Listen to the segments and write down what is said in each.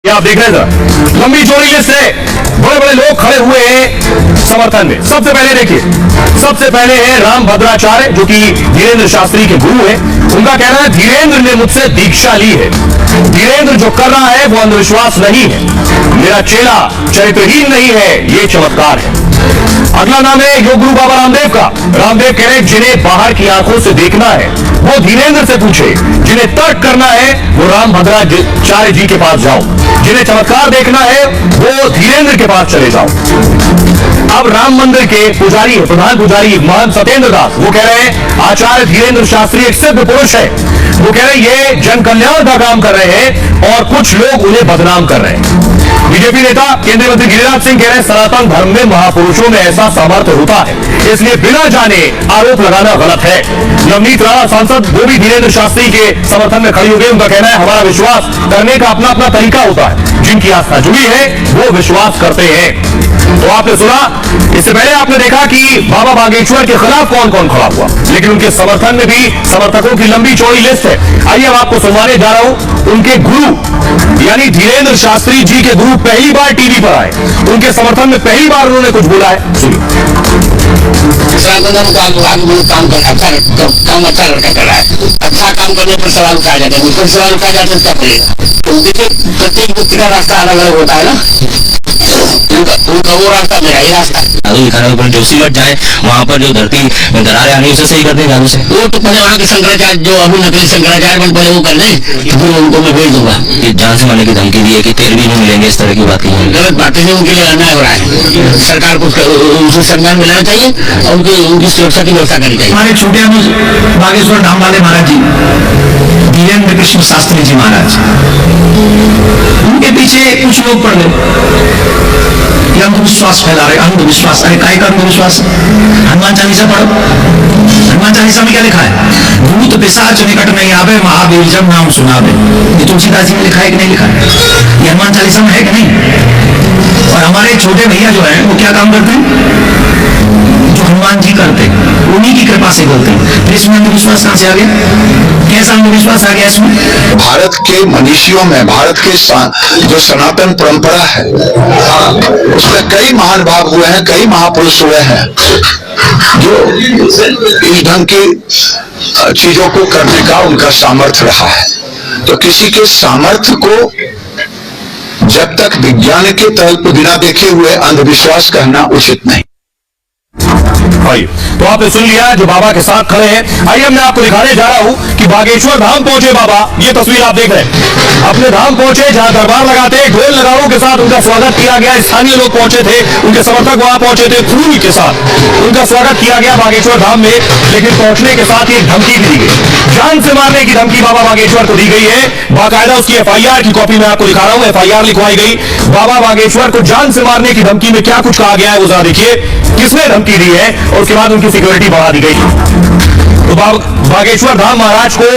आप देख रहे हैं लंबी चौड़ी लिस्ट है, बड़े बड़े लोग खड़े हुए हैं समर्थन में। सबसे पहले देखिए, सबसे पहले है राम भद्राचार्य जो कि धीरेन्द्र शास्त्री के गुरु हैं। उनका कहना है धीरेन्द्र ने मुझसे दीक्षा ली है, धीरेन्द्र जो कर रहा है वो अंधविश्वास नहीं है, मेरा चेला चरित्रहीन नहीं है, ये चमत्कार है। अगला नाम है योग गुरु बाबा रामदेव का। रामदेव कह रहे जिन्हें बाहर की आंखों से देखना है वो धीरेन्द्र से पूछे, जिन्हें तर्क करना है वो राम भद्राचार्य जी के पास जाओ, जिन्हें चमत्कार देखना है वो धीरेन्द्र के पास चले जाओ। अब राम मंदिर के पुजारी है, प्रधान पुजारी महंत सत्येंद्र दास, वो कह रहे हैं आचार्य धीरेन्द्र शास्त्री एक सिद्ध पुरुष है। वो कह रहे हैं ये जन कल्याण का काम कर रहे हैं और कुछ लोग उन्हें बदनाम कर रहे हैं। बीजेपी नेता केंद्रीय मंत्री गिरिराज सिंह कह रहे हैं सनातन धर्म में महापुरुषों में ऐसा सामर्थ्य होता है, इसलिए बिना जाने आरोप लगाना गलत है। नवनीत राणा सांसद वो भी धीरेन्द्र शास्त्री के समर्थन में खड़ी हो गई। उनका कहना है हमारा विश्वास करने का अपना अपना तरीका होता है, जिनकी आस्था जुड़ी है वो विश्वास करते हैं। तो आपने सुना, इससे पहले आपने देखा कि बाबा बागेश्वर के खिलाफ कौन कौन खड़ा हुआ, लेकिन उनके समर्थन में भी समर्थकों की लंबी चौड़ी लिस्ट है। आइए अब आपको सुनवाने जा रहा हूं उनके गुरु यानी धीरेन्द्र शास्त्री जी के गुरु पहली बार टीवी पर आए, उनके समर्थन में पहली बार उन्होंने कुछ बोला है, सुनिए। काम अच्छा लड़का कर रहा है, अच्छा काम करने पर सवाल उठाया जाता है, उस पर सवाल उठाया जाता है क्या करेगा। तो देखिए प्रत्येक व्यक्ति का रास्ता अलग अलग होता है ना, उनका वो रास्ता मेरा ही रास्ता है। जो सिमट जाए वहाँ पर जो धरती दरारें आनी उसे सही कर दें झाड़ू से। वो तो पहले वहाँ के शंकराचार्य जो अभी नकली शंकराचार्य बन पहले वो कर लें, फिर उनको मैं भेज दूंगा। ये जान से मारने की धमकी दी है कि तेल भी नहीं मिलेंगे, इस तरह की बात की गलत बातें हैं, उनके लिए अन्याय हो रहा है। सरकार को उनसे सम्मान मिलाना चाहिए और उनकी सुरक्षा की व्यवस्था करनी चाहिए। हमारे छोटे अनुज बागेश्वर धाम वाले महाराज जी धीरेन्द्र कृष्ण शास्त्री जी महाराज, उनके पीछे कुछ लोग पड़ गए, अंधविश्वास फैला रहे। अंधविश्वास, अरे काय का अंधविश्वास? हनुमान चालीसा पढ़ो, हनुमान चालीसा में क्या लिखा है? भूत पिशाच निकट नहीं आवे, महावीर जब नाम सुनावे। ये तुलसीदास जी ने लिखा है कि नहीं लिखा है? ये हनुमान चालीसा में है कि नहीं? और हमारे छोटे भैया जो है वो क्या काम करते हैं? जो हनुमान जी करते हैं उन्हीं की कृपा से बोलते हैं। फिर इसमें अंधविश्वास कहां से आ गया? कैसा अंधविश्वास आ गया इसमें? भारत के मनीषियों में, भारत के जो सनातन परंपरा है उसमें कई महान भाव हुए हैं, कई महापुरुष हुए हैं जो इस ढंग की चीजों को करने का उनका सामर्थ्य रहा है। तो किसी के सामर्थ्य को जब तक विज्ञान के तल पर बिना देखे हुए अंधविश्वास कहना उचित नहीं। तो आपने सुन लिया जो बाबा के साथ खड़े हैं। आइए मैं आपको दिखाने जा रहा हूं कि बागेश्वर धाम पहुंचे बाबा। ये तस्वीर आप देख रहे हैं, अपने धाम पहुंचे जहां दरबार लगाते ढोल नगाड़ों के साथ उनका स्वागत किया गया। स्थानीय लोग पहुंचे थे, उनके समर्थक वहां पहुंचे थे, फूल के साथ उनका स्वागत किया गया बागेश्वर धाम में। लेकिन पहुंचने के साथ एक धमकी भी दी गई, जान से मारने की धमकी बाबा बागेश्वर को दी गई है। बाकायदा उसकी FIR की कॉपी मैं आपको दिखा रहा हूं, FIR लिखवाई गई। बाबा बागेश्वर को जान से मारने की धमकी में क्या कुछ कहा गया है वो जरा देखिए, किसने धमकी दी है और उसके बाद उनकी सिक्योरिटी बढ़ा दी गई। तो बागेश्वर धाम महाराज को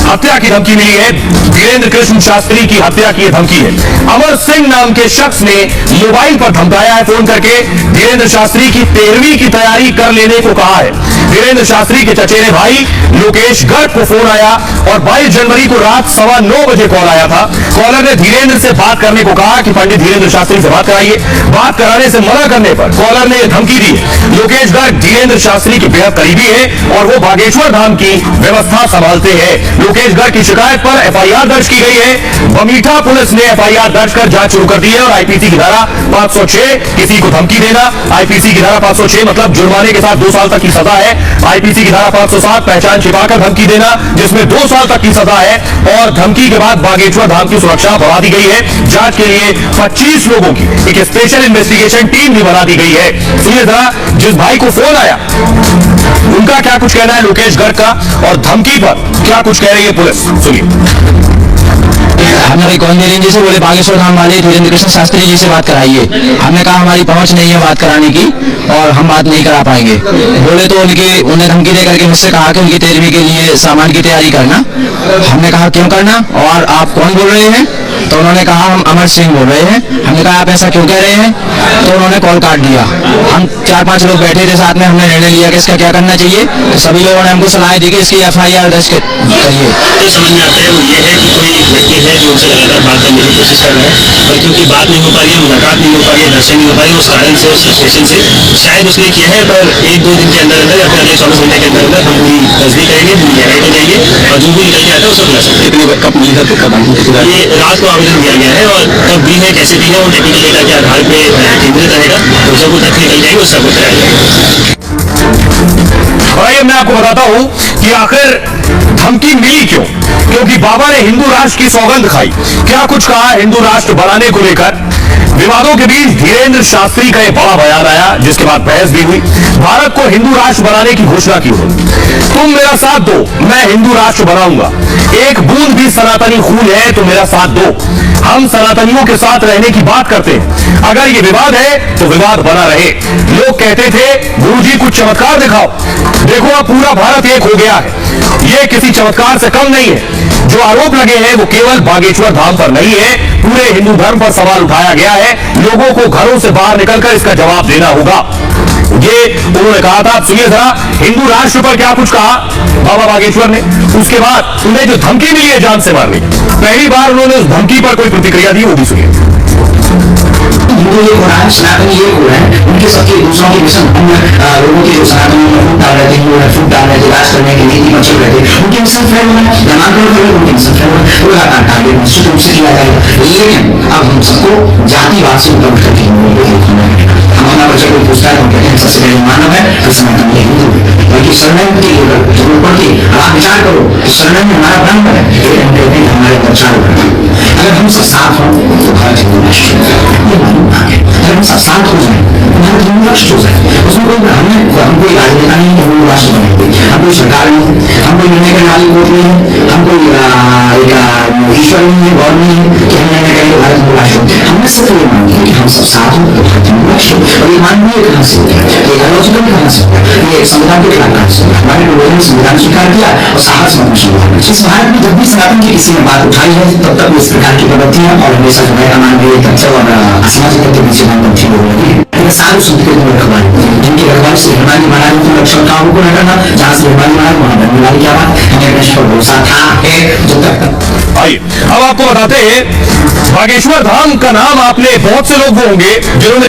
हत्या की धमकी मिली है, धीरेन्द्र कृष्ण शास्त्री की हत्या की धमकी है। अमर सिंह नाम के शख्स ने मोबाइल पर धमकाया है फोन करके, धीरेन्द्र शास्त्री की 13वीं की तैयारी कर लेने को कहा है। धीरेन्द्र शास्त्री के चचेरे भाई लोकेश गर्ग को फोन आया और 22 जनवरी को रात 9:15 बजे कॉल आया था। कॉलर ने धीरेन्द्र से बात करने को कहा कि पंडित धीरेन्द्र शास्त्री से बात कराइए। बात कराने से मना करने पर कॉलर ने धमकी दी। लोकेश गर्ग धीरेन्द्र शास्त्री के बेहद करीबी है और वो बागेश्वर धाम की व्यवस्था संभालते हैं। लोकेश गर्ग की शिकायत पर FIR दर्ज की गई है। बमीठा पुलिस ने FIR दर्ज कर जांच शुरू कर दी है और IPC की धारा 506 किसी को धमकी देना, IPC की धारा 506 मतलब जुर्माने के साथ 2 साल तक की सजा है। IPC की धारा 507 पहचान छिपाकर धमकी देना जिसमें 2 साल तक की सजा है। और धमकी के बाद बागेश्वर धाम की सुरक्षा बढ़ा दी गई है। जांच के लिए 25 लोगों की एक स्पेशल इन्वेस्टिगेशन टीम भी बना दी गई है। सुनिए जरा जिस भाई को फोन आया उनका क्या कुछ कहना है लोकेश गर्ग का, और धमकी पर क्या कुछ कह रही है पुलिस, सुनिए। हमने भाई कौन दे जी से बोले बागेश्वर धाम वाले धीरेन्द्र कृष्ण शास्त्री जी से बात कराइए। हमने कहा हमारी पहुंच नहीं है बात कराने की और हम बात नहीं करा पाएंगे। बोले तो उन्हें धमकी दे करके मुझसे कहा कि उनकी 13वीं के लिए सामान की तैयारी करना। हमने कहा क्यों करना और आप कौन बोल रहे हैं? तो उन्होंने कहा हम अमर सिंह बोल रहे हैं। हमने कहा आप ऐसा क्यों कह रहे हैं, तो उन्होंने कॉल काट दिया। हम 4-5 लोग बैठे थे साथ में, हमने निर्णय लिया कि इसका क्या करना चाहिए। तो सभी लोगों ने हमको सलाह दी कि इसकी FIR दर्ज करिए। जो समझ में आता है वो ये है कि कोई व्यक्ति है जो उनसे लगातार बात करने की कोशिश कर रहा है, और क्योंकि बात नहीं हो पा रही है, मुलाकात नहीं हो पा रही है, दर्शन नहीं हो पा रही है, उस कारण से, उस फ्रस्ट्रेशन से शायद उसने किया है। पर 1-2 दिन के अंदर अंदर या फिर अगले 24 घंटे के अंदर अंदर हम पूरी तस्दीक करेंगे, पूरी गहराई में जाएंगे और जो भी निकल के आता है उसको खुला सकते हैं। ये रात को आवेदन दिया गया है और तब भी है कैसे भी है वो टेक्निकल डेटा के आधार पे केंद्रित रहेगा। तो जब वो तथ्य निकल जाएंगे उसका वो कराया जाएगा। और ये मैं आपको बताता हूं कि आखिर धमकी मिली क्यों। क्योंकि बाबा ने हिंदू राष्ट्र की सौगंध खाई। क्या कुछ कहा हिंदू राष्ट्र बनाने को लेकर। विवादों के बीच धीरेन्द्र शास्त्री का एक बड़ा बयान आया, जिसके बाद बहस भी हुई। भारत को हिंदू राष्ट्र बनाने की घोषणा की उन्होंने। तुम मेरा साथ दो, मैं हिंदू राष्ट्र बनाऊंगा। एक बूंद भी सनातनी खून है तो मेरा साथ दो। हम सनातनियों के साथ रहने की बात करते हैं। अगर ये विवाद है तो विवाद बना रहे। लोग कहते थे गुरुजी कुछ चमत्कार दिखाओ। देखो अब पूरा भारत एक हो गया है। ये किसी चमत्कार से कम नहीं है। जो आरोप लगे हैं वो केवल बागेश्वर धाम पर नहीं है, पूरे हिंदू धर्म पर सवाल उठाया गया है। लोगों को घरों से बाहर निकलकर इसका जवाब देना होगा। ये उन्होंने कहा था। सुनिए जरा हिंदू राष्ट्र पर क्या कुछ कहा बाबा बागेश्वर ने। उसके बाद उन्हें जो धमकी मिली है जान से मारने की, पहली बार उन्होंने उस धमकी पर कोई प्रतिक्रिया दी, वो भी सुनिए। हिंदू एक हो रहा है, सनातनी एक हो रहा है, उनके सबके दूसरों के मिशन अन्य लोगों के जो सनातनी में फूट डाल रहे थे, हिंदू में फूट डाल रहे थे, राज करने की नीति में चल रहे थे, उनके मिशन फेल हुए, नामांकन कर उनके मिशन फेल हुए, वो लगातार टारगेट निश्चित रूप से किया जाएगा। लेकिन अब हम सबको जातिवाद से ऊपर उठ करके हिंदुओं को देखना है। हम अपना बच्चे को पूछता है, हम कहते हैं सबसे पहले मानव है, फिर सनातन है, हिंदू है। बल्कि शरण की जरूरत पड़ती है। अब आप विचार करो कि शरण में हमारा ब्रह्म है, लेकिन हम कहते हैं हमारे प्रचार है। अगर हम सब साथ हों तो भारत हिंदू राष्ट्र है। ये मालूम है। अगर हम सब साथ हो जाए भारत हिंदू राष्ट्र हो जाए। उसमें कोई हम कोई राजनेता नहीं है, हिंदू राष्ट्र बनेंगे। हम कोई सरकार नहीं है, हम कोई निर्णय करने वाली कोर्ट नहीं है, हम कोई ईश्वर नहीं है, गौर नहीं है कि हम निर्णय करेंगे भारत हिंदू राष्ट्र। हमने सिर्फ ये मांगी है कि हम सब साथ हों तो भारत हिंदू राष्ट्र। और ये माननीय कहाँ से होता है, ये आलोचना कहाँ से होता है, ये संविधान के खिलाफ कहाँ से होता है। हमारे लोगों ने संविधान स्वीकार किया और साहस में संविधान। इस भारत में जब भी सनातन की किसी ने बात उठाई है तब तक इस प्रकार की प्रवृत्तियां और हमेशा जो है अमानवीय तथ्य और असामाजिक तथ्य पीछे बनती हो रही है। साधु संत के रखवाली, जिनकी रखवाली से हनुमान जी महाराज को रक्षण कामों को न करना, जहाँ से हनुमान जी महाराज वहाँ बनने वाली क्या बात। हमें अपने पर भरोसा था है जब तक। आइए अब आपको बताते हैं बागेश्वर धाम का नाम आपने बहुत से लोग वो होंगे जिन्होंने